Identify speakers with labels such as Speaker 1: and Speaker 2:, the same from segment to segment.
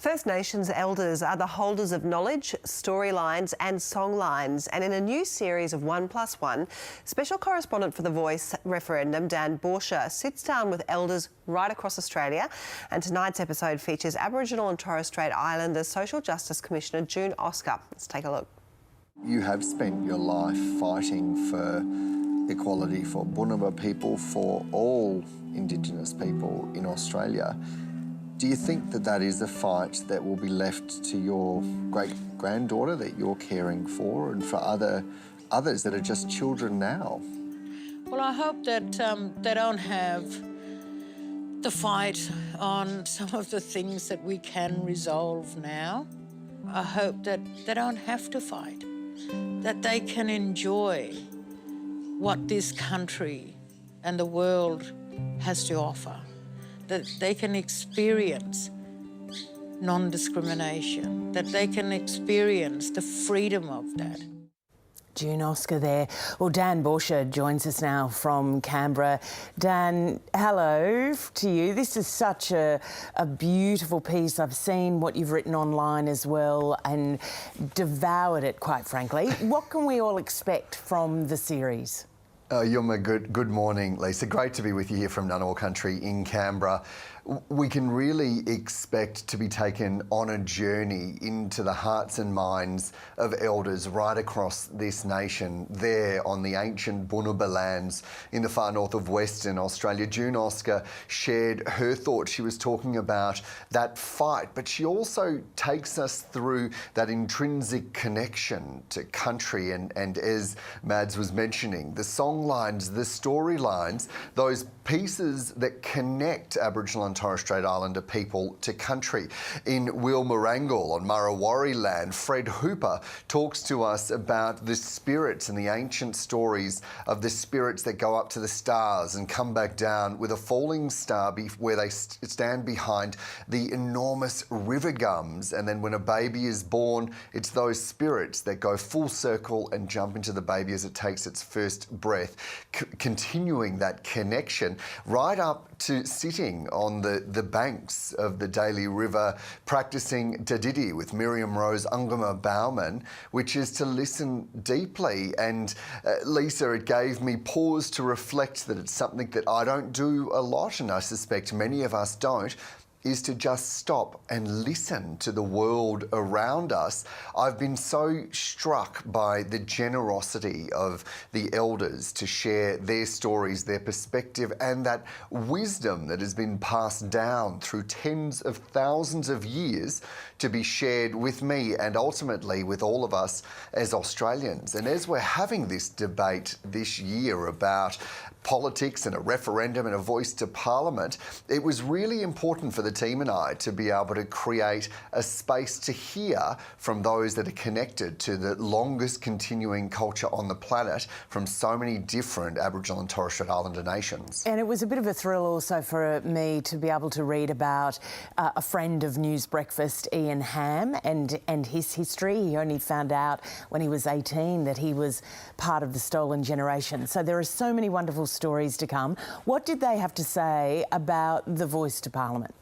Speaker 1: First Nations elders are the holders of knowledge, storylines and songlines. And in a new series of 1+1, special correspondent for The Voice referendum, Dan Borsha, sits down with elders right across Australia. And tonight's episode features Aboriginal and Torres Strait Islander Social Justice Commissioner June Oscar. Let's take a look.
Speaker 2: You have spent your life fighting for equality for Bunuba people, for all Indigenous people in Australia. Do you think that that is a fight that will be left to your great-granddaughter that you're caring for and for others that are just children now?
Speaker 3: Well, I hope that they don't have the fight on some of the things that we can resolve now. I hope that they don't have to fight, that they can enjoy what this country and the world has to offer, that they can experience non-discrimination, that they can experience the freedom of that.
Speaker 4: June Oscar there. Well, Dan Borsha joins us now from Canberra. Dan, hello to you. This is such a beautiful piece. I've seen what you've written online as well and devoured it, quite frankly. What can we all expect from the series?
Speaker 2: Yuma, good morning, Lisa. Great to be with you here from Ngunnawal Country in Canberra. We can really expect to be taken on a journey into the hearts and minds of elders right across this nation, there on the ancient Bunuba lands in the far north of Western Australia. June Oscar shared her thoughts. She was talking about that fight, but she also takes us through that intrinsic connection to country and as Mads was mentioning, the songlines, the storylines, those pieces that connect Aboriginal and Torres Strait Islander people to country. In Wilmarangal on Murrawarri land, Fred Hooper talks to us about the spirits and the ancient stories of the spirits that go up to the stars and come back down with a falling star where they stand behind the enormous river gums. And then when a baby is born, it's those spirits that go full circle and jump into the baby as it takes its first breath, continuing that connection right up to sitting on the banks of the Daly River, practicing Tadidi with Miriam Rose Ungama Bauman, which is to listen deeply. And Lisa, it gave me pause to reflect that it's something that I don't do a lot, and I suspect many of us don't, is to just stop and listen to the world around us. I've been so struck by the generosity of the elders to share their stories, their perspective, and that wisdom that has been passed down through tens of thousands of years to be shared with me and ultimately with all of us as Australians. And as we're having this debate this year about politics and a referendum and a voice to Parliament, it was really important for the team and I to be able to create a space to hear from those that are connected to the longest continuing culture on the planet from so many different Aboriginal and Torres Strait Islander nations.
Speaker 4: And it was a bit of a thrill also for me to be able to read about a friend of News Breakfast, Ian Hamm, and his history. He only found out when he was 18 that he was part of the stolen generation. So there are so many wonderful stories to come. What did they have to say about the voice to Parliament?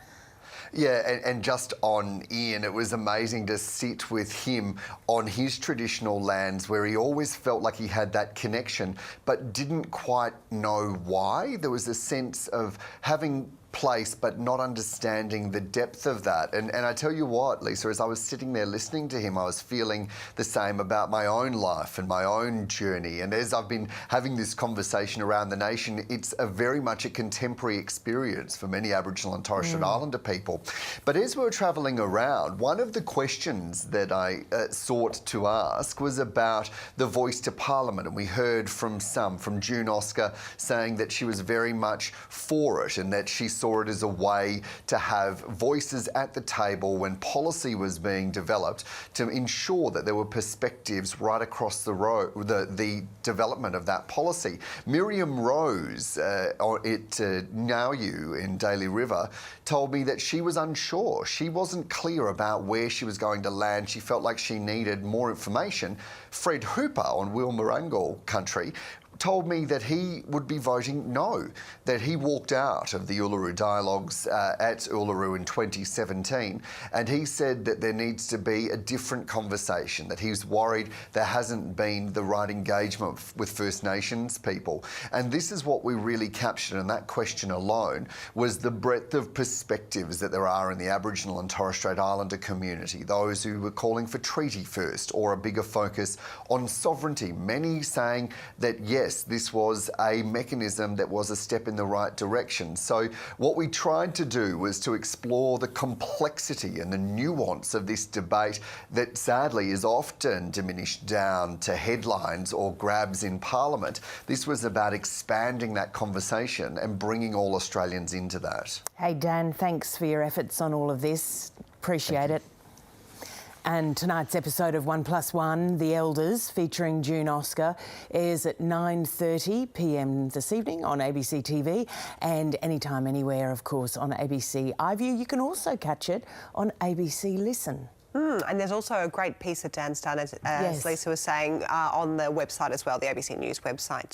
Speaker 2: Yeah, and just on Ian, it was amazing to sit with him on his traditional lands where he always felt like he had that connection but didn't quite know why. There was a sense of having place but not understanding the depth of that. And I tell you what, Lisa, as I was sitting there listening to him, I was feeling the same about my own life and my own journey. And as I've been having this conversation around the nation, it's very much a contemporary experience for many Aboriginal and Torres Strait Islander people. But as we were travelling around, one of the questions that I sought to ask was about the voice to Parliament. And we heard from June Oscar saying that she was very much for it and that she saw it as a way to have voices at the table when policy was being developed to ensure that there were perspectives right across the development of that policy. Miriam Rose at Ngayu in Daly River told me that she was unsure. She wasn't clear about where she was going to land. She felt like she needed more information. Fred Hooper on Wilmarangal country told me that he would be voting no, that he walked out of the Uluru Dialogues at Uluru in 2017, and he said that there needs to be a different conversation, that he's worried there hasn't been the right engagement with First Nations people. And this is what we really captured in that question alone, was the breadth of perspectives that there are in the Aboriginal and Torres Strait Islander community, those who were calling for treaty first or a bigger focus on sovereignty, many saying that yes, this was a mechanism that was a step in the right direction. So what we tried to do was to explore the complexity and the nuance of this debate that sadly is often diminished down to headlines or grabs in Parliament. This was about expanding that conversation and bringing all Australians into that.
Speaker 4: Hey Dan, thanks for your efforts on all of this. Appreciate it. And tonight's episode of 1+1, The Elders, featuring June Oscar, airs at 9:30 p.m. this evening on ABC TV and anytime, anywhere, of course, on ABC iView. You can also catch it on ABC Listen.
Speaker 1: And there's also a great piece that Dan's done, as
Speaker 4: Yes.
Speaker 1: Lisa was saying, on the website as well, the ABC News website.